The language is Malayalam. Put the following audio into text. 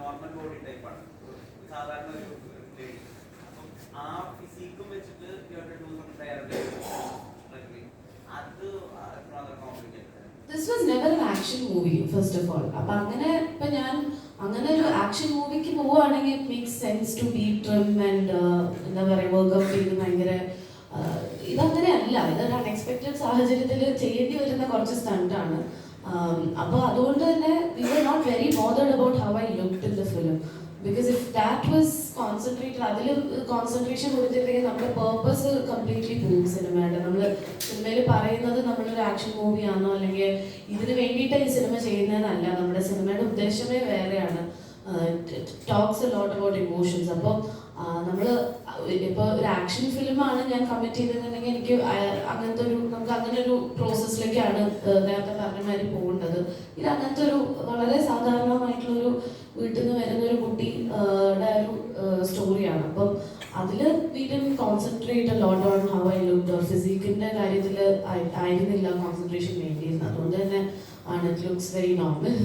നോർമൽ ബോഡി ടൈപ്പാണ്, സാധാരണ ഒരു ലേഡി. അപ്പം ആ ഫിസിക്കും വെച്ചിട്ട് അത് complicated. This was never an action movie, first of all. അപ്പം അങ്ങനെ ഇപ്പം ഞാൻ അങ്ങനെ ഒരു ആക്ഷൻ മൂവിക്ക് പോവുകയാണെങ്കിൽ it makes sense to be trim and എന്താ പറയുക വർക്കൗട്ട് ചെയ്ത് ഭയങ്കര ഇതങ്ങനെ അല്ല. ഇതൊരു അൺഎക്സ്പെക്റ്റഡ് സാഹചര്യത്തിൽ ചെയ്യേണ്ടി വരുന്ന കുറച്ച് സ്റ്റണ്ടാണ്. അപ്പോൾ അതുകൊണ്ട് തന്നെ we were not very bothered about how I looked in the film. Because if that was concentrated, അതിൽ കോൺസെൻട്രേഷൻ കൊടുത്തിട്ടുണ്ടെങ്കിൽ നമ്മുടെ പേർപ്പസ് കംപ്ലീറ്റ്ലി പോകും സിനിമയുടെ. നമ്മൾ സിനിമയിൽ പറയുന്നത് നമ്മളൊരു ആക്ഷൻ മൂവിയാണോ അല്ലെങ്കിൽ ഇതിന് വേണ്ടിയിട്ട് ഈ സിനിമ ചെയ്യുന്നതെന്നല്ല. നമ്മുടെ സിനിമയുടെ ഉദ്ദേശമേ വേറെയാണ്. Talks a lot about emotions. അപ്പോൾ നമ്മൾ ഇപ്പോൾ ഒരു ആക്ഷൻ ഫിലിമാണ് ഞാൻ കമ്മിറ്റ് ചെയ്തിട്ടുണ്ടെങ്കിൽ എനിക്ക് അങ്ങനത്തെ ഒരു നമുക്ക് അങ്ങനെ ഒരു പ്രോസസ്സിലേക്കാണ് നേരത്തെ പറഞ്ഞ മാതിരി പോകേണ്ടത്. ഇത് അങ്ങനത്തെ ഒരു വളരെ സാധാരണമായിട്ടുള്ളൊരു വീട്ടിൽ നിന്ന് വരുന്നൊരു കുട്ടിയുടെ ഒരു സ്റ്റോറിയാണ്. അപ്പം അതിൽ we didn't concentrate a lot on how I looked or ഫിസിക്കിൻ്റെ കാര്യത്തിൽ ആയിരുന്നില്ല കോൺസെൻട്രേഷൻ വേണ്ടിയിരുന്നത്. അതുകൊണ്ട് തന്നെ ആണ് ഇറ്റ് ലുക്സ് വെരി നോർമൽ.